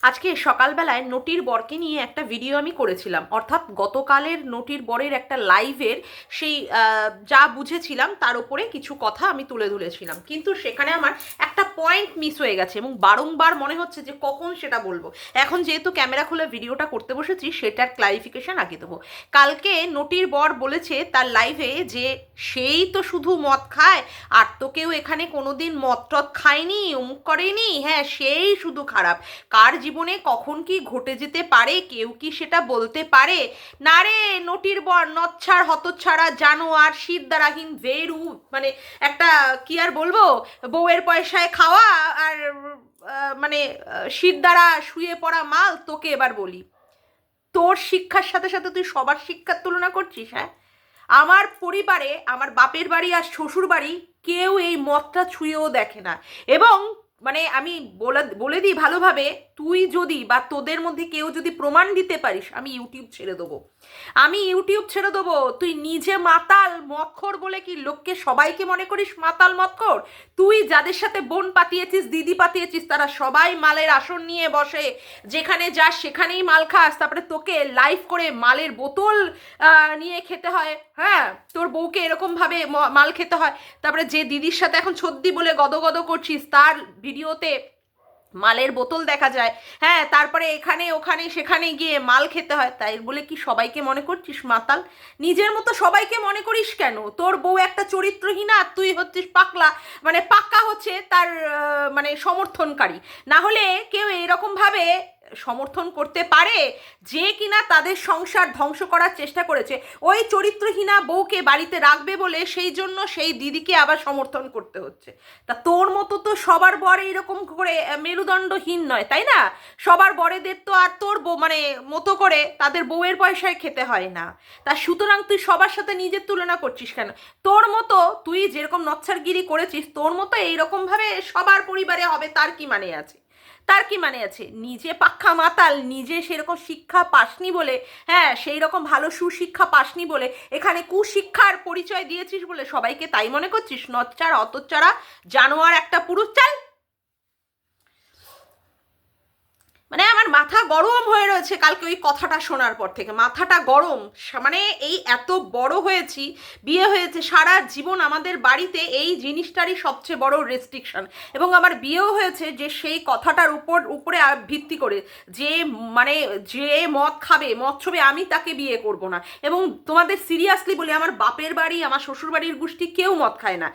আজকে সকালবেলায় নটির বরকে নিয়ে একটা ভিডিও আমি করেছিলাম, অর্থাৎ গতকালের নটির বরের একটা লাইভের সেই যা বুঝেছিলাম তার উপরে কিছু কথা আমি তুলে ধরেছিলাম, কিন্তু সেখানে আমার একটা পয়েন্ট মিস হয়ে গেছে এবং বারংবার মনে হচ্ছে যে কখন সেটা বলবো। এখন যেহেতু ক্যামেরা খুলে ভিডিওটা করতে বসেছি, সেটার ক্লারিফিকেশন আগে দেবো। কালকে নটির বর বলেছে তার লাইভে যে সেই তো শুধু মদ খায়, আর তো কেউ এখানে কোনোদিন মদ টদ খায়নি, অমুক করেনি, হ্যাঁ সেই শুধু খারাপ। কার জীবনে কখন কি ঘটে যেতে পারে কেউ কি সেটা বলতে পারে? না রে নটির বর নচ্ছাড় হতচ্ছাড়া জানোয়ার শিরদারাহীন ভেরু, মানে একটা কি আর বলবো, বউয়ের পয়সায় খাওয়া আর মানে শিরদাঁড়া শুয়ে পড়া মাল। তোকে এবার বলি, তোর শিক্ষার সাথে সাথে তুই সবার শিক্ষার তুলনা করছিস? হ্যাঁ, আমার পরিবারে আমার বাপের বাড়ি আর শ্বশুর বাড়ি কেউ এই মদটা ছুঁয়েও দেখে না। এবং মানে আমি বলে বলে দিই ভালোভাবে, তুই যদি বা তোদের মধ্যে কেউ যদি প্রমাণ দিতে পারিস, আমি ইউটিউব ছেড়ে দেবো। আমি ইউটিউব ছেড়ে দেবো। তুই নিজে মাতাল মদখোর বলে কি লোককে সবাইকে মনে করিস মাতাল মদখোর? তুই যাদের সাথে বোন পাতিয়েছিস, দিদি পাতিয়েছিস, তারা সবাই মালের আসন নিয়ে বসে, যেখানে যাস সেখানেই মাল খাস, তারপরে তোকে লাইভ করে মালের বোতল নিয়ে খেতে হয়। হ্যাঁ, তোর বউকে এরকমভাবে মাল খেতে হয়। তারপরে যে দিদির সাথে এখন ছদ্দি বলে গদগদ করছিস, তার ভিডিওতে মালের বোতল দেখা যায়। হ্যাঁ, তারপরে এখানে ওখানে সেখানে গিয়ে মাল খেতে হয়। তাই বলে কি সবাইকে মনে করছিস মাতাল? নিজের মতো সবাইকে মনে করিস কেন? তোর বউ একটা চরিত্রহীনা, আর তুই হচ্ছিস পাকলা, মানে পাক্কা হচ্ছে তার মানে সমর্থনকারী। না হলে কেউ এরকম ভাবে সমর্থন করতে পারে যে কিনা তাদের সংসার ধ্বংস করার চেষ্টা করেছে, ওই চরিত্রহীনা বউকে বাড়িতে রাখবে বলে সেই জন্য সেই দিদিকে আবার সমর্থন করতে হচ্ছে। তা তোর মতো তো সবার বর এইরকম করে মেরুদণ্ডহীন নয়, তাই না? সবার বরেদের তো আর তোর বউ মানে মতো করে তাদের বউয়ের পয়সায় খেতে হয় না। তা সুতরাং তুই সবার সাথে নিজের তুলনা করছিস কেন? তোর মতো তুই যেরকম নচ্ছারগিরি করেছিস, তোর মতো এইরকম ভাবে সবার পরিবারে হবে তার কি মানে আছে? তার কি মানে আছে? নিজে পাক্কা মাতাল, নিজে সেরকম শিক্ষা পাসনি বলে, হ্যাঁ সেই রকম ভালো সুশিক্ষা পাসনি বলে এখানে কুশিক্ষার পরিচয় দিয়েছিস বলে সবাইকে তাই মনে করছিস? নচ্চার অতচ্চারা জানোয়ার একটা পুরুষ। চাল, মানে আমার মাথা গরম হয়ে রয়েছে কালকে ওই কথাটা শোনার পর থেকে, মাথাটা গরম। মানে এই এত বড় হয়েছি, বিয়ে হয়েছে, সারা জীবন আমাদের বাড়িতে এই জিনিসটারই সবচেয়ে বড় রেস্ট্রিকশন। এবং আমার বিয়েও হয়েছে যে সেই কথাটার উপরে ভিত্তি করে, যে মানে যে মদ খাবে মদ ছবে আমি তাকে বিয়ে করব না। এবং তোমাদের সিরিয়াসলি বলি, আমার বাপের বাড়ি আমার শ্বশুর বাড়ির গোষ্ঠী কেউ মদ খায় না।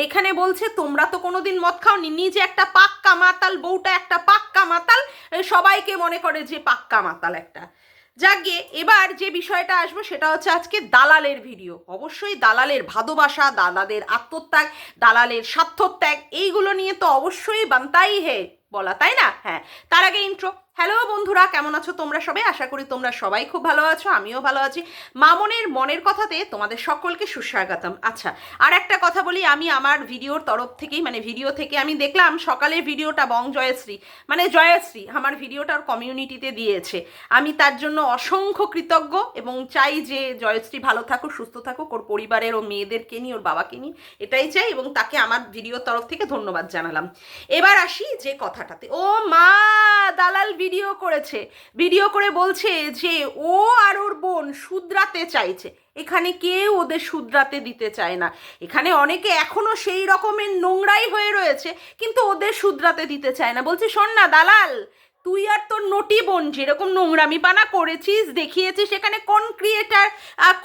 এখানে বলছে তোমরা তো কোনোদিন মদ খাওনি, নিজে একটা পাক্কা মাতাল, বউটা একটা পাক্কা মাতাল, সবাইকে মনে করে যে পাক্কা মাতাল একটা। যাকে এবার যে বিষয়টা আসবো সেটা হচ্ছে আজকে দালালের ভিডিও। অবশ্যই দালালের ভালোবাসা, দালালের আত্মত্যাগ, দালালের স্বার্থত্যাগ, এইগুলো নিয়ে তো অবশ্যই বানতাই হে বলা, তাই না? হ্যাঁ, তার আগে ইন্ট্রো। হ্যালো বন্ধুরা, কেমন আছো তোমরা সবাই? আশা করি তোমরা সবাই খুব ভালো আছো, আমিও ভালো আছি। মামনের মনের কথাতে তোমাদের সকলকে সুস্বাগতম। আচ্ছা, আর একটা কথা বলি, আমি আমার ভিডিওর তরফ থেকেই মানে ভিডিও থেকে আমি দেখলাম সকালের ভিডিওটা বং জয়শ্রী মানে জয়শ্রী আমার ভিডিওটার কমিউনিটিতে দিয়েছে। আমি তার জন্য অসংখ্য কৃতজ্ঞ এবং চাই যে জয়শ্রী ভালো থাকুক, সুস্থ থাকুক, ওর পরিবারের ও মেয়েদেরকে নিয়ে, ওর বাবাকে নিয়ে, এটাই চাই এবং তাকে আমার ভিডিওর তরফ থেকে ধন্যবাদ জানালাম। এবার আসি যে কথাটাতে। ও মা, দালাল ভিডিও করেছে, ভিডিও করে বলছে যে ও আর ওর বোন শুধরাতে চাইছে। এখানে কেউ ওদের শুধরাতে দিতে চায় না। এখানে অনেকে এখনো সেই রকমের নোংরাই হয়ে রয়েছে, কিন্তু ওদের শুধরাতে দিতে চায় না। বলছি শোন না দালাল, তুই আর তোর নটি বোন যেরকম নোংরামি পানা করেছিস, দেখিয়েছিস, এখানে কোন ক্রিয়েটার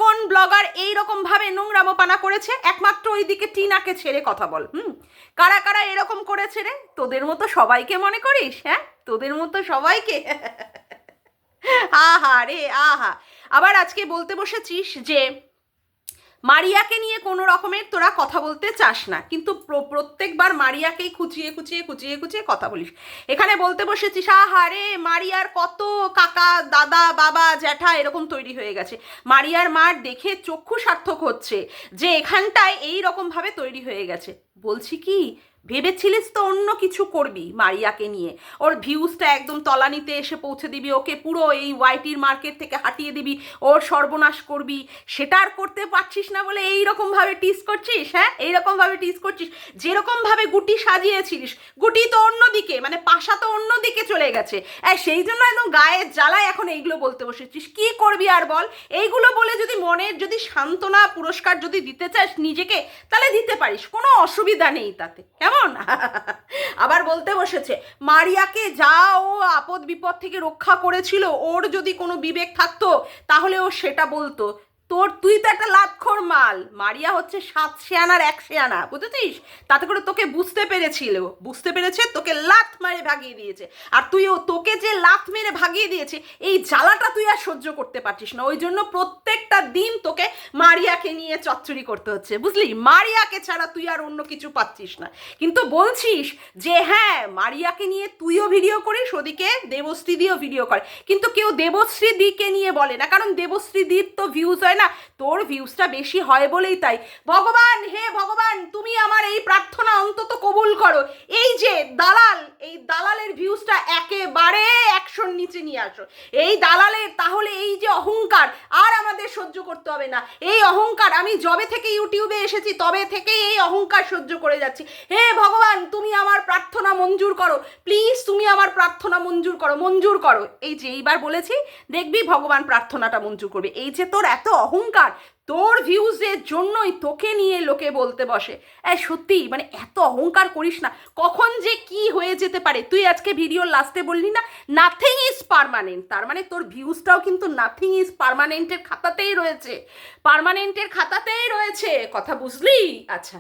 কোন ব্লগার এইরকম ভাবে নোংরামো পানা করেছে? একমাত্র ওইদিকে টিনাকে ছেড়ে কথা বল। কারা কারা এরকম করেছে রে? তোদের মতো সবাইকে মনে করিস? হ্যাঁ, তোদের মতো সবাইকে? আহা রে আহা। আবার আজকে বলতে বসেছিস যে মারিয়াকে নিয়ে কোনো রকমের তোরা কথা বলতে চাস না, কিন্তু প্রত্যেকবার মারিয়াকেই খুঁচিয়ে খুঁচিয়ে খুঁচিয়ে খুঁচিয়ে কথা বলিস। এখানে বলতে বসেছিস আহা রে মারিয়ার কত কাকা দাদা বাবা জ্যাঠা এরকম তৈরি হয়ে গেছে। মারিয়ার মার দেখে চক্ষু সার্থক হচ্ছে যে এখানটায় এই রকমভাবে তৈরি হয়ে গেছে। বলছি কি, ভেবেছিলিস তো অন্য কিছু করবি মারিয়াকে নিয়ে, ওর ভিউজটা একদম তলানিতে এসে পৌঁছে দিবি, ওকে পুরো এই ওয়াইটির মার্কেট থেকে হাঁটিয়ে দিবি, ওর সর্বনাশ করবি। সেটা আর করতে পারছিস না বলে এইরকমভাবে টিস করছিস। হ্যাঁ, এইরকমভাবে টিস করছিস। যেরকমভাবে গুটি সাজিয়েছিস, গুটি তো অন্যদিকে, মানে পাশা তো অন্যদিকে চলে গেছে। সেই জন্য একদম গায়ের জ্বালায় এখন এইগুলো বলতে বসেছিস। কি করবি আর বল? এইগুলো বলে যদি মনের যদি সান্ত্বনা পুরস্কার যদি দিতে চাস নিজেকে, তাহলে দিতে পারিস, কোনো অসুবিধা নেই তাতে, কেমন? আবার বলতে বসেছে মারিয়াকে যা ও আপদ বিপদ থেকে রক্ষা করেছিল, ওর যদি কোনো বিবেক থাকতো তাহলে ও সেটা বলতো। তুই তো একটা লাতখোর মাল। মারিয়া হচ্ছে 7 শেয়ানার 1 শেয়ানা, বুঝেছিস? তাতে করে তোকে বুঝতে পেরেছে, তোকে লাত মেরে ভাগিয়ে দিয়েছে। আর তোকে যে লাত মেরে ভাগিয়ে দিয়েছে, এই জ্বালাটা তুই আর সহ্য করতে পারছিস না। ওই জন্য প্রত্যেকটা দিন তোকে মারিয়াকে নিয়ে চচ্চড়ি করতে হচ্ছে, বুঝলি? মারিয়াকে ছাড়া তুই আর অন্য কিছু পাচ্ছিস না। কিন্তু বলছিস যে হ্যাঁ মারিয়াকে নিয়ে তুইও ভিডিও করিস, ওদিকে দেবশ্রী দিও ভিডিও করে, কিন্তু কেউ দেবশ্রী দিকে নিয়ে বলে না, কারণ দেবশ্রী দির তো ভিউজ হয় না, তোর ভিউজটা বেশি হয় বলেই তাই। ভগবান, হে ভগবান, তুমি আমার এই প্রার্থনা অন্তত কবুল করো। এই যে দালাল, এই দালালের ভিউজটা একেবারে 100-র নিচে নিয়ে আসো। এই দালালের তাহলে এই যে অহংকার আর আমাদের সহ্য করতে হবে না। এই অহংকার আমি যবে থেকে ইউটিউবে এসেছি তবে থেকে এই অহংকার সহ্য করে যাচ্ছি। হে ভগবান, তুমি আমার প্রার্থনা মঞ্জুর করো, প্লিজ তুমি আমার প্রার্থনা মঞ্জুর করো। এই যে এইবার বলেছি, দেখবি ভগবান প্রার্থনাটা মঞ্জুর করবে। এই যে তোর এত অহংকার, তোর ভিউজের জন্যই তোকে নিয়ে লোকে বলতে বসে। সত্যি মানে এত অহংকার করিস না, কখন যে কি হয়ে যেতে পারে। তুই আজকে ভিডিওর লাস্টে বললি না নাথিং ইজ পার্মানেন্ট, তার মানে তোর ভিউজটাও কিন্তু নাথিং ইজ পার্মানেন্টের খাতাতেই রয়েছে, কথা বুঝলি? আচ্ছা,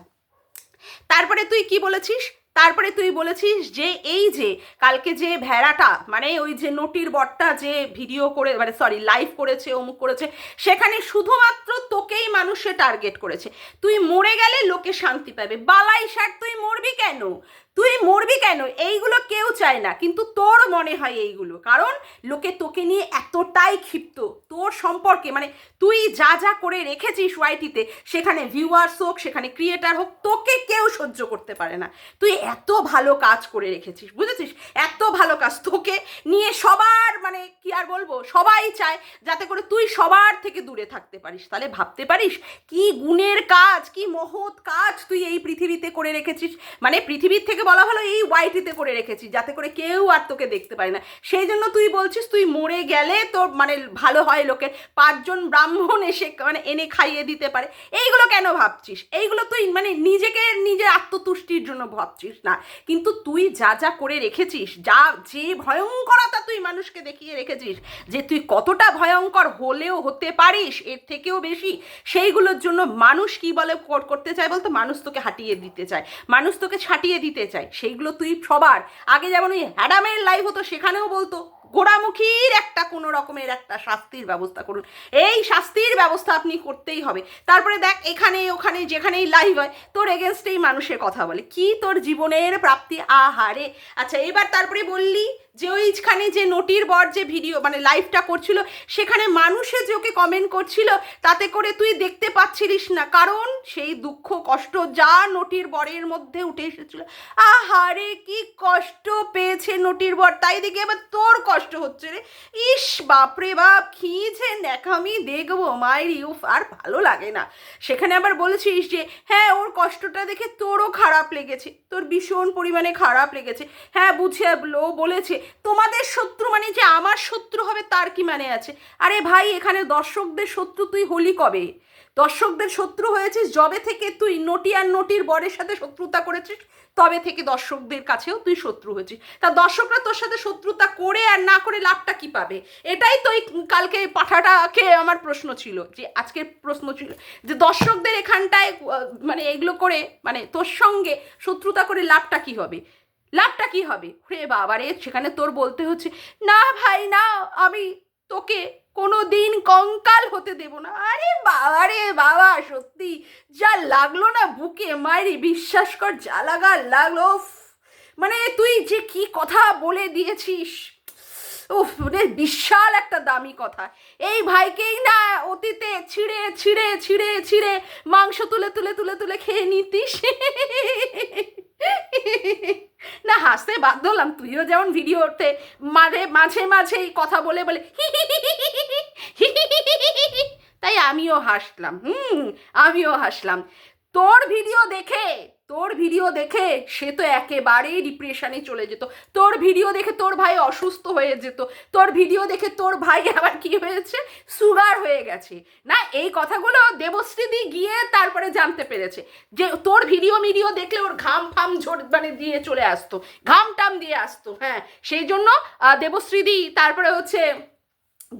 তারপরে তুই কি বলেছিস? তারপরে তুই বলেছিস যে এই যে কালকে যে ভেড়াটা, মানে ওই যে নটির বরটা যে ভিডিও করে, মানে সরি লাইভ করেছে, অমুক করেছে, সেখানে শুধুমাত্র তোকেই মানুষে টার্গেট করেছে। তুই মরে গেলে লোকে শান্তি পাবে। বালাই ষাট, তুই মরবি কেন? এইগুলো কেউ চায় না, কিন্তু তোর মনে হয় এইগুলো, কারণ লোকে তোকে নিয়ে এতটাই ক্ষিপ্ত তোর সম্পর্কে, মানে তুই যা যা করে রেখেছিস ওয়াইটিতে, সেখানে ভিউয়ার্স হোক, সেখানে ক্রিয়েটার হোক, তোকে কেউ সহ্য করতে পারে না। তুই এত ভালো কাজ করে রেখেছিস, বুঝেছিস? এত ভালো কাজ, তোকে নিয়ে সবার, মানে কি আর বলবো, সবাই চায় যাতে করে তুই সবার থেকে দূরে থাকতে পারিস। তাহলে ভাবতে পারিস কি গুণের কাজ, কি মহৎ কাজ তুই এই পৃথিবীতে করে রেখেছিস। মানে পৃথিবীর থেকে বলা হলো এই ওয়াইটিতে করে রেখেছিস, যাতে করে কেউ আর তোকে দেখতে পারে না। সেই জন্য তুই বলছিস তুই মরে গেলে তোর মানে ভালো হয়, লোকের 5 জন ব্রাহ্মণ এসে মানে এনে খাইয়ে দিতে পারে। এইগুলো কেন ভাবছিস? এইগুলো তুই মানে নিজের আত্মতুষ্টির জন্য ভাবছিস না, কিন্তু তুই যা যা করে রেখেছিস, যে ভয়ঙ্করতা তুই মানুষকে দেখিয়ে রেখেছিস, যে তুই কতটা ভয়ঙ্কর হলেও হতে পারিস, এর থেকেও বেশি, সেইগুলোর জন্য মানুষ কি বলে করতে চায় বলতো? মানুষ তোকে হাঁটিয়ে দিতে চায়, মানুষ তোকে ছাটিয়ে দিতে চায়। সেইগুলো তুই সবার আগে, যেমন ওই হ্যাডামের লাইভ হতো, সেখানেও বলতো গোড়ামুখীর একটা কোনো রকমের একটা শাস্তির ব্যবস্থা করুন, এই শাস্তির ব্যবস্থা আপনি করতেই হবে। তারপরে দেখ এখানে ওখানে যেখানেই লাইভ হয় তোর এগেনস্টেই মানুষের কথা বলে। কি তোর জীবনের প্রাপ্তি, আহারে। আচ্ছা, এবার তারপরে বললি যে ওইখানে যে নটির বর যে ভিডিও মানে লাইভটা করছিল, সেখানে মানুষে যে ওকে কমেন্ট করছিল, তাতে করে তুই দেখতে পাচ্ছিলিস না, কারণ সেই দুঃখ কষ্ট যা নটির বরের মধ্যে উঠে এসেছিল। আহারে কি কষ্ট পেয়েছে নটির বর, তাই দেখে এবার তোর কষ্ট হচ্ছে রে। ইস বাপরে বাপ, কি যে ন্যাকামি দেখবো মায়ের, ইউফ, আর ভালো লাগে না। সেখানে আবার বলেছিস যে হ্যাঁ ওর কষ্টটা দেখে তোরও খারাপ লেগেছে, তোর ভীষণ পরিমাণে খারাপ লেগেছে। হ্যাঁ বুঝলো, বলেছে তোমাদের শত্রু মানে যে আমার শত্রু হবে তার কি মানে আছে? আরে ভাই, এখানে দর্শকদের শত্রু তুই হলি কবে? দর্শকদের শত্রু হয়েছিস যবে থেকে তুই নটি আর নটির বরের সাথে শত্রুতা করেছিস, তবে থেকে দর্শকদের কাছেও তুই শত্রু হয়েছিস। তা দর্শকরা তোর সাথে শত্রুতা করে আর না করে লাভটা কি পাবে? এটাই তো কালকে পাঠাটাকে আমার প্রশ্ন ছিল, যে আজকের প্রশ্ন ছিল যে দর্শকদের এখানটায় মানে এগুলো করে মানে তোর সঙ্গে শত্রুতা করে লাভটা কি হবে? লাভটা কি হবে? রে বাবা রে, সেখানে তোর বলতে হচ্ছে না ভাই না, আমি তোকে কোনো দিন কঙ্কাল হতে দেব না। আরে বাবা রে বাবা, সত্যি যা লাগলো না বুকে মায়েরি, বিশ্বাস কর যা লাগলো। মানে তুই যে কি কথা বলে দিয়েছিস, উফ, মানে বিশাল একটা দামি কথা। এই ভাইকেই না অতীতে ছিঁড়ে ছিঁড়ে ছিঁড়ে ছিঁড়ে মাংস তুলে তুলে তুলে তুলে খেয়ে নিতিস। না, হাসতে বাধ্য হলাম। তুইও যেমন ভিডিওতে মাঝে মাঝেই কথা বলে বলে তাই আমিও হাসলাম। আমিও হাসলাম। তোর ভিডিও দেখে সে তো একেবারেই ডিপ্রেশনে চলে যেত। তোর ভিডিও দেখে তোর ভাই অসুস্থ হয়ে যেত। তোর ভিডিও দেখে তোর ভাই আবার কি হয়েছে, সুগার হয়ে গেছে। না, এই কথাগুলো দেবশ্রীদি গিয়ে তারপরে জানতে পেরেছে যে তোর ভিডিও দেখলে ওর ঘাম ফাম মানে দিয়ে চলে আসতো, ঘাম টাম দিয়ে আসতো। হ্যাঁ, সেই জন্য দেবশ্রীদি, তারপরে হচ্ছে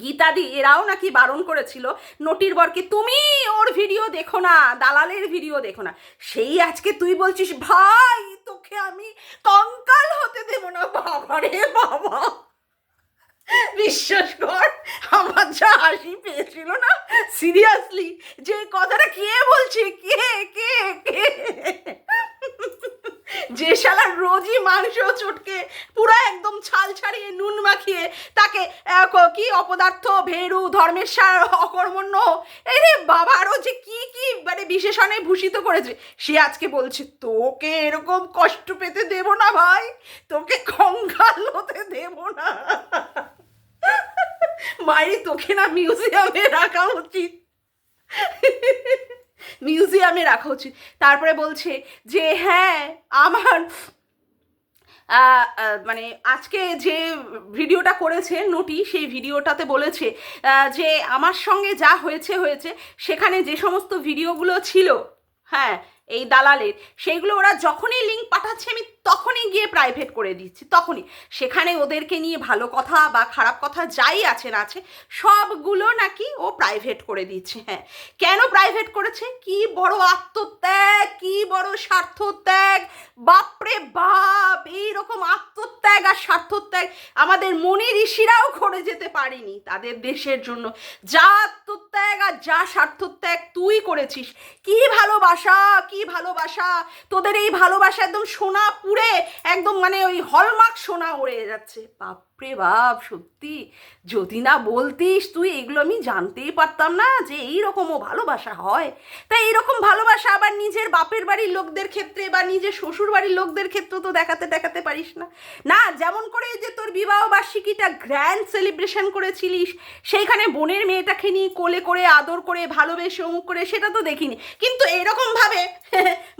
গীতাদি, এরাও নাকি বারণ করেছিল নটির বরকে, তুমি ওর ভিডিও দেখো না, দালালের ভিডিও দেখো না। সেই আজকে তুই বলছিস ভাই তোকে আমি কঙ্কাল হতে দেবো না। বাবা রে বাবা, বিশ্বাস কর আমার যা হাসি পেয়েছিল না, সিরিয়াসলি, যে কথাটা কে বলছে, কে কে কে যে শালা রোজই মাংস চটকে পুরো একদম ছাল ছাড়িয়ে নুন মাখিয়ে তাকে কি অপদার্থ, ভেরু, ধর্মেশ্বর, অকর্মণ্য, এই রে বাবা আরও যে কি কি মানে বিশেষণে ভূষিত করেছে, সে আজকে বলছে তোকে এরকম কষ্ট পেতে দেব না ভাই, তোকে কঙ্কাল হতে দেব না। মায়ের তোকে না মিউজিয়ামে রাখা উচিত, মিউজিয়ামে রাখা উচিত। তারপরে বলছে যে হ্যাঁ আমার মানে আজকে যে ভিডিওটা করেছে নটি, সেই ভিডিওটাতে বলেছে যে আমার সঙ্গে যা হয়েছে সেখানে যে সমস্ত ভিডিওগুলো ছিল, হ্যাঁ এই দালালের, সেইগুলো ওরা যখনই লিঙ্ক পাঠাচ্ছে আমি তখনই গিয়ে প্রাইভেট করে দিচ্ছি, তখনই সেখানে ওদেরকে নিয়ে ভালো কথা বা খারাপ কথা যাই আছে না আছে সবগুলো নাকি ও প্রাইভেট করে দিচ্ছে। হ্যাঁ, কেন প্রাইভেট করেছে? কি বড় আত্মত্যাগ, কি বড় স্বার্থত্যাগ, বাপরে বাপ, এইরকম আত্মত্যাগ আর স্বার্থত্যাগ আমাদের মনি ঋষিরাও করে যেতে পারেনি তাদের দেশের জন্য। যা আত্মত্যাগ আর যা স্বার্থত্যাগ তুই করেছিস, কি ভালোবাসা, কি ভালোবাসা, তোদের এই ভালোবাসা একদম সোনা পুড়ে একদম মানে ওই হলমার্ক সোনা উড়ে যাচ্ছে। বাপরে বাপ, সত্যি যদি না বলতিস তুই এগুলো আমি জানতেই পারতাম না যে এইরকমও ভালোবাসা হয়। তাই এইরকম ভালোবাসা আবার নিজের বাপের বাড়ির লোকদের ক্ষেত্রে বা নিজের শ্বশুর বাড়ির লোকদের ক্ষেত্রে তো দেখাতে পারিস না। না, যেমন করে যে তোর বিবাহ বার্ষিকীটা গ্র্যান্ড সেলিব্রেশন করেছিলিস, সেইখানে বোনের মেয়েটাকে নিয়ে কোলে করে আদর করে ভালোবেসে অমুক করে, সেটা তো দেখিনি। কিন্তু এরকমভাবে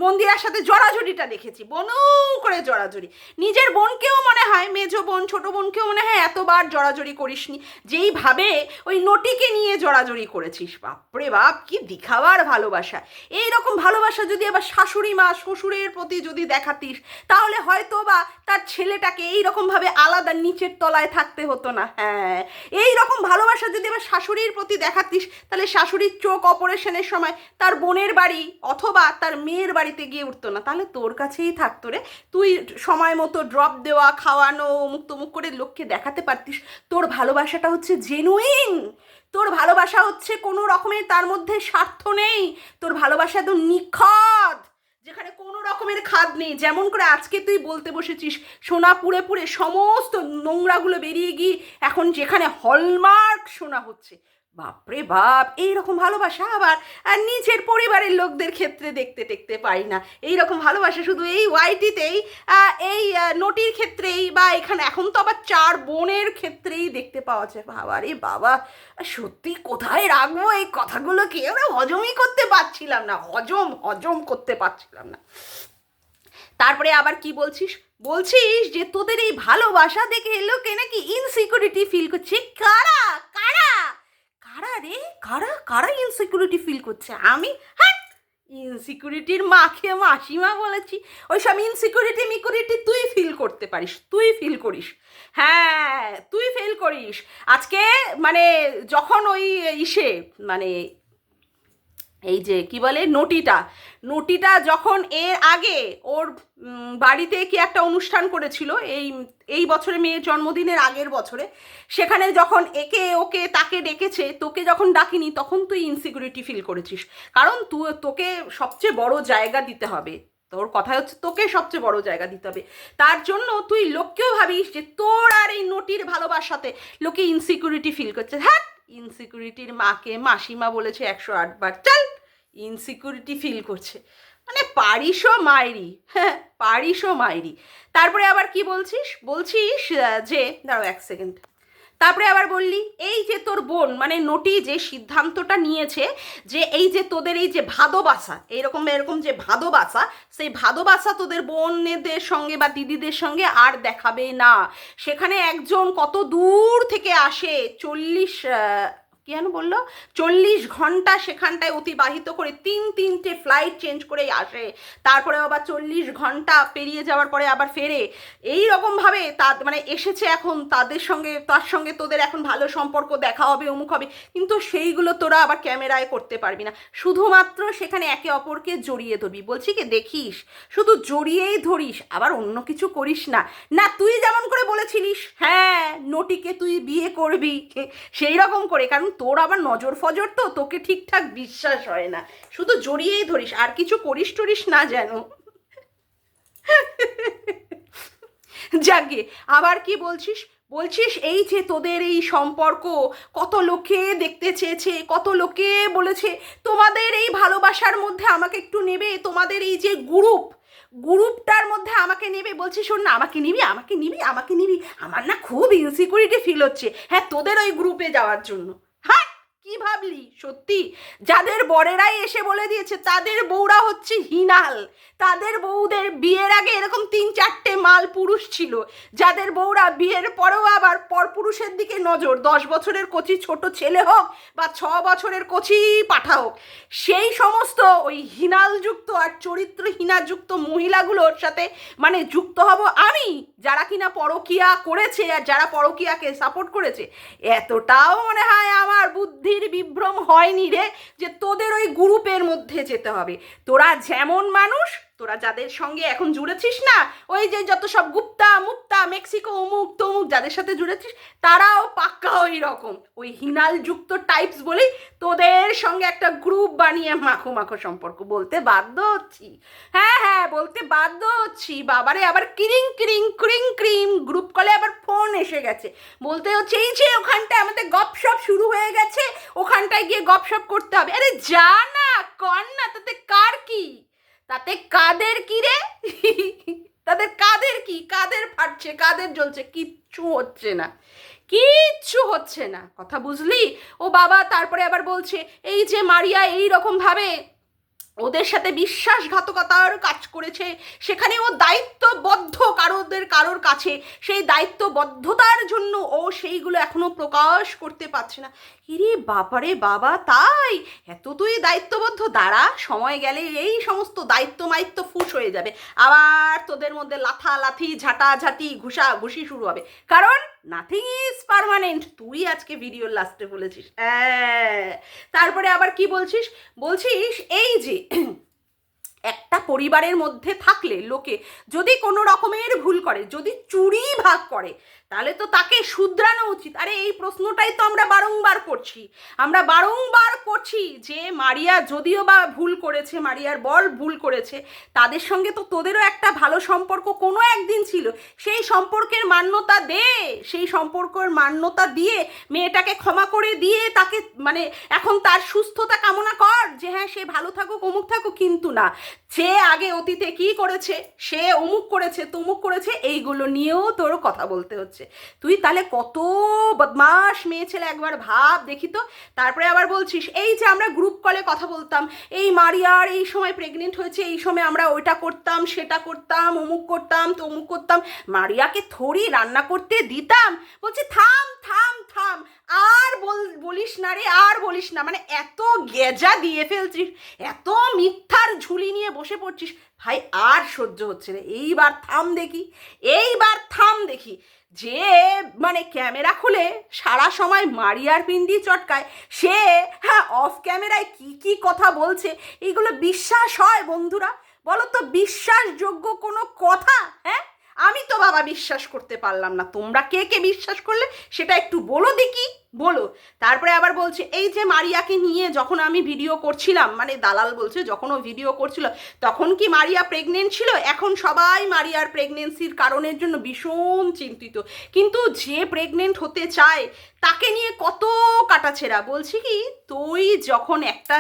মন্দিরার সাথে জড়াজড়িটা দেখেছি, বনু করে জড়াজড়ি। নিজের বোনকেও মনে হয়, মেজো বোন ছোট বোনকেও মনে হয় এতবার জড়াজড়ি করিসনি যেইভাবে ওই নটিকে নিয়ে জড়াজড়ি করেছিস। বাপরে বাপ, কি দিখাবার ভালোবাসা। এইরকম ভালোবাসা যদি আবার শাশুড়ি মা শ্বশুরের প্রতি যদি দেখাতিস, তাহলে হয়তো বা তার ছেলেটাকে এইরকমভাবে আলাদা নিচের তলায় থাকতে হতো না। হ্যাঁ, এইরকম ভালোবাসা যদি আবার শাশুড়ির প্রতি দেখাতিস, তাহলে শাশুড়ির চোখ অপারেশনের সময় তার বোনের বাড়ি অথবা তার মেয়ের বাড়িতে গিয়ে উঠতো না, তাহলে তোর কাছেই থাকতো রে। তুই সময় মতো ড্রপ দেওয়া, খাওয়ানো, অমুক তমুক করে লোককে দেখাতে পারতিস। তোর ভালোবাসাটা হচ্ছে জেনুইন, তোর ভালোবাসা হচ্ছে কোনো রকমের তার মধ্যে স্বার্থ নেই, তোর ভালোবাসা একদম নিখদ, যেখানে কোনো রকমের খাদ নেই। যেমন করে আজকে তুই বলতে বসেছিস সোনা পুড়ে পুড়ে সমস্ত নোংরাগুলো বেরিয়ে গিয়ে এখন যেখানে হলমার্ক সোনা হচ্ছে। বাপরে বাপ, এইরকম ভালোবাসা আবার আর নিজের পরিবারের লোকদের ক্ষেত্রে দেখতে পাই না। এইরকম ভালোবাসা শুধু এই ওয়াইটিতেই, এই নটির ক্ষেত্রেই, বা এখানে এখন তো আবার 4 বোনের ক্ষেত্রেই দেখতে পাওয়া যায়। বাবা রে বাবা, সত্যি কোথায় রাখবো এই কথাগুলোকে, আমরা হজমই করতে পারছিলাম না, হজম করতে পারছিলাম না। তারপরে আবার কি বলছিস যে তোদের এই ভালোবাসা দেখে লোকে নাকি ইনসিকিউরিটি ফিল করছে। কারা কারা কারা রে, কারা ইনসিকিউরিটি ফিল করছে? আমি? হ্যাঁ, ইনসিকিউরিটির মাকে মাসিমা বলেছি? ওইসব ইনসিকিউরিটি তুই ফিল করতে পারিস, তুই ফিল করিস। হ্যাঁ, তুই ফিল করিস। আজকে মানে যখন ওই মানে এই যে কি বলে নটিটা যখন এর আগে ওর বাড়িতে কি একটা অনুষ্ঠান করেছিল এই বছরে, মেয়ের জন্মদিনের আগের বছরে, সেখানে যখন ওকে তাকে ডেকেছে, তোকে যখন ডাকিনি, তখন তুই ইনসিকিউরিটি ফিল করেছিস। কারণ তোকে সবচেয়ে বড় জায়গা দিতে হবে, তোর কথা হচ্ছে তোকে সবচেয়ে বড় জায়গা দিতে হবে। তার জন্য তুই লোককেও ভাবিস যে তোর আর এই নটির ভালোবাসাতে লোকে ইনসিকিউরিটি ফিল করছে। হ্যাঁ, ইনসিকিউরিটির মাকে মাসিমা বলেছে 108 বার, চল ইনসিকিউরিটি ফিল করছে, মানে পারিসও মাইরি, হ্যাঁ পারিসও মাইরি। তারপরে আবার কি বলছিস যে দাঁড়াও 1 সেকেন্ড, তারপরে আবার বললি এই যে তোর বোন মানে নটি যে সিদ্ধান্তটা নিয়েছে যে এই যে তোদের এই যে ভাদবাসা এরকম যে ভাদবাসা, সেই ভাদবাসা তোদের বোনেদের সঙ্গে বা দিদিদের সঙ্গে আর দেখাবে না। সেখানে একজন কত দূর থেকে আসে, 40 ঘন্টা সেখানটায় অতিবাহিত করে 3টে ফ্লাইট চেঞ্জ করেই আসে, তারপরে আবার 40 ঘন্টা পেরিয়ে যাওয়ার পরে আবার ফেরে। এই রকমভাবে মানে এসেছে, এখন তার সঙ্গে তোদের এখন ভালো সম্পর্ক দেখা হবে, অমুক হবে, কিন্তু সেইগুলো তোরা আবার ক্যামেরায় করতে পারবি না, শুধুমাত্র সেখানে একে অপরকে জড়িয়ে ধরবি। বলছি কি দেখিস, শুধু জড়িয়েই ধরিস, আবার অন্য কিছু করিস না। না তুই যেমন করে বলেছিলিস হ্যাঁ নটিকে তুই বিয়ে করবি সেই রকম করে, কারণ তোর আবার নজর ফজর তো, তোকে ঠিকঠাক বিশ্বাস হয় না, শুধু জড়িয়েই ধরিস, আর কিছু করিস টরিস না যেন। যাকে আবার কি বলছিস এই যে তোদের এই সম্পর্ক কত লোকে দেখতে চেয়েছে, কত লোকে বলেছে তোমাদের এই ভালোবাসার মধ্যে আমাকে একটু নেবে, তোমাদের এই যে গ্রুপটার মধ্যে আমাকে নেবে। বলছি শোন না, আমাকে নিবি, আমার না খুব ইনসিকিউরিটি ফিল হচ্ছে হ্যাঁ তোদের ওই গ্রুপে যাওয়ার জন্য। হ্যাঁ কি ভাবলি সত্যি, যাদের বরেরাই এসে বলে দিয়েছে তাদের বউরা হচ্ছে হিনাল, তাদের বউদের বিয়ের আগে এরকম 3-4টে মাল পুরুষ ছিল, যাদের বউরা বিয়ের পরেও আবার পরপুরুষের দিকে নজর, 10 বছরের কচি ছোট ছেলে হোক বা 6 বছরের কচি পাঠা হোক, সেই সমস্ত ওই হিনালযুক্ত আর চরিত্রহীনাযুক্ত মহিলাগুলোর সাথে মানে যুক্ত হব আমি, যারা কিনা পরকীয়া করেছে আর যারা পরকীয়াকে সাপোর্ট করেছে। এতটাও মনে হয় আমার বুদ্ধি বিভ্রম হয়নি রে যে তোদের ওই গ্রুপের মধ্যে যেতে হবে। তোরা যেমন মানুষ, তোরা যাদের সঙ্গে এখন জুড়েছিস না, ওই যে যত সব গুপ্তা মুক্তা মেক্সিকো অমুক তমুক যাদের সাথে জুড়েছিস, তারাও পাক্কা ওই রকম ওই হিনালযুক্ত টাইপস বলেই তোদের সঙ্গে একটা গ্রুপ বানিয়ে মাখো সম্পর্ক। বলতে বাধ্য হচ্ছি, হ্যাঁ বলতে বাধ্য হচ্ছি, বাবারে আবার ক্রিং গ্রুপ কলে আবার ফোন এসে গেছে, বলতে হচ্ছে এই যে ওখানটায় আমাদের গপশপ শুরু হয়ে গেছে, ওখানটায় গিয়ে গপশপ করতে হবে। আরে যা না কর না, তাতে কার কি, তাতে কাদের কি রে, তাদের কাদের কি, কাদের ফাটছে, কাদের জ্বলছে, কিচ্ছু হচ্ছে না, কথা বুঝলি? ও বাবা তারপরে আবার বলছে এই যে মারিয়া এই রকম ভাবে ওদের সাথে বিশ্বাসঘাতকতার কাজ করেছে, সেখানে ও দায়িত্ববদ্ধ কারোর কাছে, সেই দায়িত্ববদ্ধতার জন্য ও সেইগুলো এখনো প্রকাশ করতে পারছে না। ইরে বাবারে বাবা, তাই এত তুই দায়িত্ববদ্ধ, দাঁড়া সময় গেলে এই সমস্ত দায়িত্ব ফুস হয়ে যাবে, আবার তোদের মধ্যে লাথালাথি ঝাঁটাঝাঁটি ঘুষাঘুষি শুরু হবে, কারণ নাথিং ইজ পার্মানেন্ট, তুই আজকে ভিডিওর লাস্টে বলেছিস। তারপরে আবার কি বলছিস এই যে একটা পরিবারের মধ্যে থাকলে লোকে যদি কোনো রকমের ভুল করে, যদি চুরি ভাগ করে, তাহলে তো তাকে শুধরানো উচিত। আরে এই প্রশ্নটাই তো আমরা বারংবার করছি যে মারিয়া যদিও বা ভুল করেছে, মারিয়ার বর ভুল করেছে, তাদের সঙ্গে তো তোদেরও একটা ভালো সম্পর্ক কোনো একদিন ছিল, সেই সম্পর্কের মান্যতা দিয়ে মেয়েটাকে ক্ষমা করে দিয়ে তাকে মানে এখন তার সুস্থতা কামনা কর যে হ্যাঁ সে ভালো থাকুক অমুক থাকুক, কিন্তু না, সে আগে অতীতে কি করেছে, সে অমুক করেছে তমুক করেছে, এইগুলো নিয়েও তোর কথা বলতে হচ্ছে। তুই তাহলে কত বদমাস মেয়ে ছেলে, একবার ভাব দেখি তো। তারপরে আবার বলছিস এই যে আমরা গ্রুপ কলে কথা বলতাম, এই মারিয়ার এই সময় প্রেগনেন্ট হয়েছে, এই সময় আমরা ওইটা করতাম সেটা করতাম অমুক করতাম তমুক করতাম, মারিয়াকে থোড়ি রান্না করতে দিতাম। বলছি থাম আর বলিস না, মানে এত গেজা দিয়ে ফেলছিস, এত মিথ্যার ঝুলি নিয়ে বসে পড়ছিস ভাই, আর সহ্য হচ্ছে না, এইবার থাম দেখি যে মানে ক্যামেরা খুলে সারা সময় মারিয়ার পিন্ডি চটকায়, সে হ্যাঁ অফ ক্যামেরায় কি কথা বলছে, এইগুলো বিশ্বাস হয় বন্ধুরা? বলো তো বিশ্বাসযোগ্য কোনো কথা? হ্যাঁ আমি তো বাবা বিশ্বাস করতে পারলাম না, তোমরা কে বিশ্বাস করলে সেটা একটু বলো দেখি। বলো। তারপরে আবার বলছে এই যে মারিয়াকে নিয়ে যখন আমি ভিডিও করছিলাম, মানে দালাল বলছে যখন ও ভিডিও করছিল তখন কি মারিয়া প্রেগনেন্ট ছিল? এখন সবাই মারিয়ার প্রেগনেন্সির কারণের জন্য ভীষণ চিন্তিত, কিন্তু যে প্রেগনেন্ট হতে চায় তাকে নিয়ে কত কাটাছেড়া। বলছি কি, তুই যখন একটা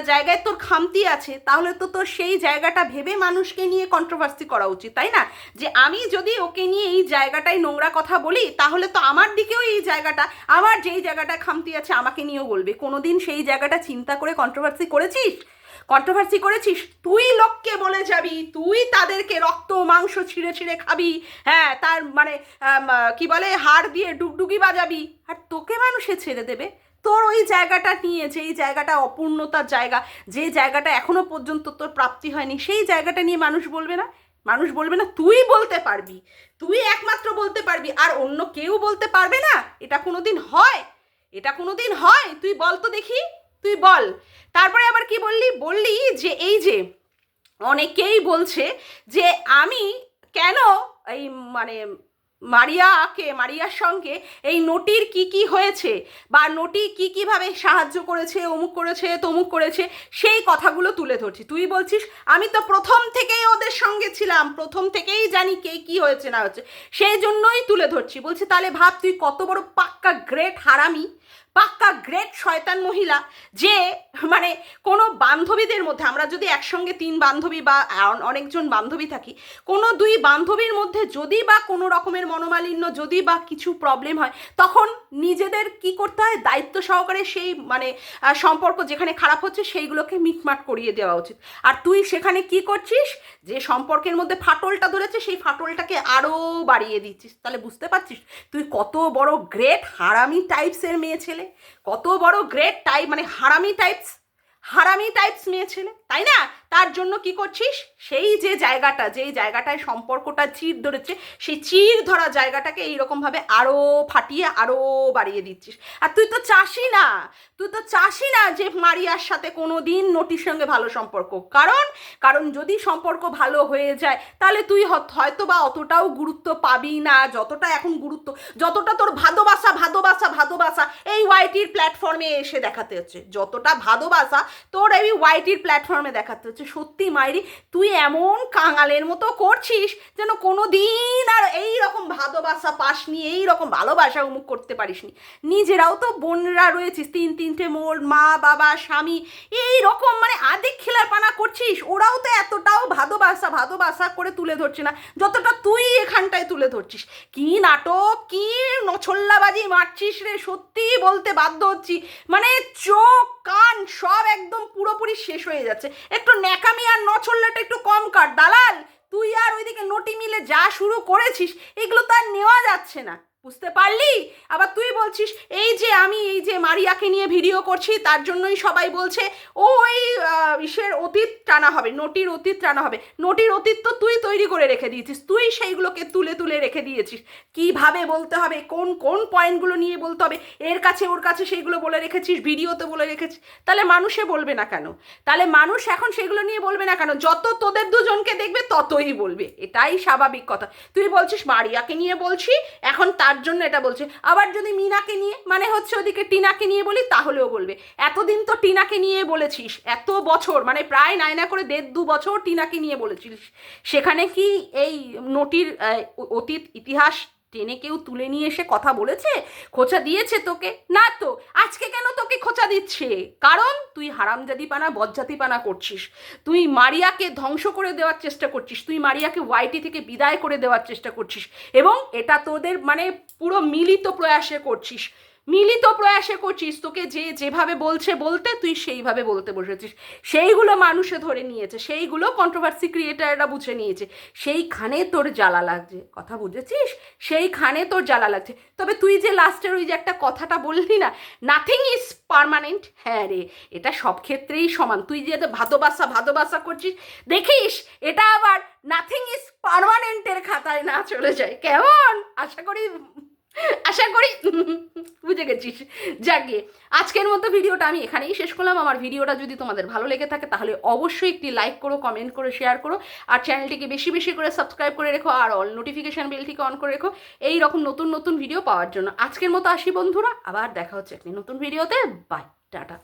জায়গায় তোর খামতি আছে, তাহলে তো তোর সেই জায়গাটা ভেবে মানুষকে নিয়ে কন্ট্রোভার্সি করা উচিত, তাই না? যে আমি যদি ওকে নিয়ে এই জায়গাটায় নোংরা কথা বলি, তাহলে তো আমার দিকেও এই জায়গাটা, আমার যেই জায়গাটা খামতি আছে আমাকে নিয়েও বলবে। কোনোদিন সেই জায়গাটা চিন্তা করে কন্ট্রোভার্সি করেছিস? তুই লোককে বলে যাবি, তুই তাদেরকে রক্ত মাংস ছিঁড়ে ছিঁড়ে খাবি, হ্যাঁ, তার মানে কি বলে হাড় দিয়ে ডুগডুগি বাজাবি, আর তোকে মানুষে ছেড়ে দেবে? তোর ওই জায়গাটা নিয়ে, যেই জায়গাটা অপূর্ণতার জায়গা, যে জায়গাটা এখনো পর্যন্ত তোর প্রাপ্তি হয়নি, সেই জায়গাটা নিয়ে মানুষ বলবে না? তুই বলতে পারবি, তুই একমাত্র বলতে পারবি, আর অন্য কেউ বলতে পারবে না? এটা কোনোদিন হয়? তুই বল তো দেখি, তুই বল। তারপরে আবার কি বললি যে এই যে অনেকেই বলছে যে আমি কেন এই মানে মারিয়ার সঙ্গে এই নটির কি হয়েছে, বা নটি কিভাবে সাহায্য করেছে, অমুক করেছে তমুক করেছে, সেই কথাগুলো তুলে ধরছি। তুই বলছিস আমি তো প্রথম থেকেই ওদের সঙ্গে ছিলাম, প্রথম থেকেই জানি কে কি হয়েছে না হচ্ছে, সেই জন্যই তুলে ধরছি। বলছি তাহলে ভাব তুই কত বড় পাক্কা গ্রেট হারামি, পাক্কা গ্রেট শয়তান মহিলা, যে মানে কোনো বান্ধবীদের মধ্যে, আমরা যদি একসঙ্গে 3 বান্ধবী বা অনেকজন বান্ধবী থাকি, কোনো 2 বান্ধবীর মধ্যে যদি বা কোনো রকমের মনোমালিন্য, যদি বা কিছু প্রবলেম হয়, তখন নিজেদের কি করতে হয়, দায়িত্ব সহকারে সেই মানে সম্পর্ক যেখানে খারাপ হচ্ছে সেইগুলোকে মিটমাট করিয়ে দেওয়া উচিত। আর তুই সেখানে কি করছিস, যে সম্পর্কের মধ্যে ফাটলটা ধরেছে সেই ফাটলটাকে আরও বাড়িয়ে দিচ্ছিস। তাহলে বুঝতে পারছিস তুই কত বড় গ্রেট হারামি টাইপসের মেয়ে ছেলে, কত বড় গ্রেট টাইপ মানে হারামি টাইপস মেয়ে ছেলে, তাই না? তার জন্য কি করছিস, সেই যে যেই জায়গাটায় সম্পর্কটা চির ধরেছে, সেই চির ধরা জায়গাটাকে এইরকমভাবে আরও ফাটিয়ে আরও বাড়িয়ে দিচ্ছিস। আর তুই তো চাসই না যে মারিয়ার সাথে কোনো দিন নটির সঙ্গে ভালো সম্পর্ক, কারণ যদি সম্পর্ক ভালো হয়ে যায় তাহলে তুই হয়তো বা অতটাও গুরুত্ব পাবি না, যতটা তোর ভাদবাসা এই ওয়াইটির প্ল্যাটফর্মে এসে দেখাতে হচ্ছে, যতটা ভাদবাসা তোর এই ওয়াইটির প্ল্যাটফর্মে দেখাতে হচ্ছে। সত্যি মাইরি, তুই এমন কাঙালের মতো করছিস যেন কোনো দিন আর এইরকম ভাদবাসা পাসনি, এইরকম ভালোবাসা উমুক করতে পারিসনি। নিজেরাও তো বোনরা রয়েছিস, 3-3টে মোর মা বাবা স্বামী, এইরকম মানে আদিক খেলাপানা করছিস, ওরাও তো এতটাও ভাদবাসা করে তুলে ধরছে না যতটা তুই এখানটায় তুলে ধরছিস। কি নাটক, কি নছল্লাবাজি মারছিস রে, সত্যি বলতে বাধ্য হচ্ছি, মানে চোখ কান সব একদম পুরোপুরি শেষ হয়ে যাচ্ছে। একটু ন্যাকামি আর নছল্লাটা একটু কম কাট দালাল। তুই আর ওইদিকে নটি মিলে যা শুরু করেছিস এগুলো তো আর নেওয়া যাচ্ছে না, বুঝতে পারলি? আবার তুই বলছিস এই যে মারিয়াকে নিয়ে ভিডিও করছি তার জন্যই সবাই বলছে ওই ইসের অতীত টানা হবে, নটির অতীত টানা হবে। নটির অতীত তো তুই তৈরি করে রেখে দিয়েছিস, তুই সেইগুলোকে তুলে রেখে দিয়েছিস, কিভাবে বলতে হবে, কোন পয়েন্টগুলো নিয়ে বলতে হবে, এর কাছে ওর কাছে সেইগুলো বলে রেখেছিস, ভিডিওতে বলে রেখেছিস। তাহলে মানুষে বলবে না কেন? তাহলে মানুষ এখন সেগুলো নিয়ে বলবে না কেন? যত তোদের দুজনকে দেখবে ততই বলবে, এটাই স্বাভাবিক কথা। তুই বলছিস মারিয়াকে নিয়ে বলছি, এখন তার জন্য এটা বলছে। আবার যদি মিনাকে নিয়ে মানে হচ্ছে ওদিকে টিনাকে নিয়ে বলি তাহলেও বলবে। এতদিন তো টিনাকে নিয়ে বলেছিস, এত বছর মানে প্রায় নাইনা করে 1.5-2 বছর টিনাকে নিয়ে বলেছিস, সেখানে কি এই নটির অতীত ইতিহাস টেনে কেউ তুলে নিয়ে এসে কথা বলেছে, খোঁচা দিয়েছে তোকে? না তো। আজকে কেন তোকে খোঁচা দিচ্ছে? কারণ তুই হারামজাদিপানা বজ্জাতিপানা করছিস, তুই মারিয়াকে ধ্বংস করে দেওয়ার চেষ্টা করছিস, তুই মারিয়াকে ওয়াইটি থেকে বিদায় করে দেওয়ার চেষ্টা করছিস, এবং এটা তোদের মানে পুরো মিলিত প্রয়াসে করছিস। তোকে যেভাবে বলতে তুই সেইভাবে বলতে বসেছিস, সেইগুলো মানুষে ধরে নিয়েছে, সেইগুলো কন্ট্রোভার্সি ক্রিয়েটাররা বুঝে নিয়েছে, সেইখানে তোর জ্বালা লাগছে, কথা বুঝেছিস? সেইখানে তোর জ্বালা লাগছে। তবে তুই যে লাস্টের ওই যে একটা কথাটা বললি না, নাথিং ইজ পার্মানেন্ট, হ্যাঁ রে, এটা সব ক্ষেত্রেই সমান। তুই যে ভাদবাসা করছিস, দেখিস এটা আবার নাথিং ইজ পার্মানেন্টের খাতায় না চলে যায়। কেমন? আশা করি আশা করি বুঝে গেছিস। যাকে আজকের মতো ভিডিওটা আমি এখানেই শেষ করলাম। আমার ভিডিওটা যদি তোমাদের ভালো লেগে থাকে তাহলে অবশ্যই একটি লাইক করো, কমেন্ট করো, শেয়ার করো, আর চ্যানেলটিকে বেশি বেশি করে সাবস্ক্রাইব করে রেখো, আর অল নোটিফিকেশান বেলটিকে অন করে রেখো এই রকম নতুন নতুন ভিডিও পাওয়ার জন্য। আজকের মতো আসি বন্ধুরা, আবার দেখা হচ্ছে একটি নতুন ভিডিওতে। Bye, tata.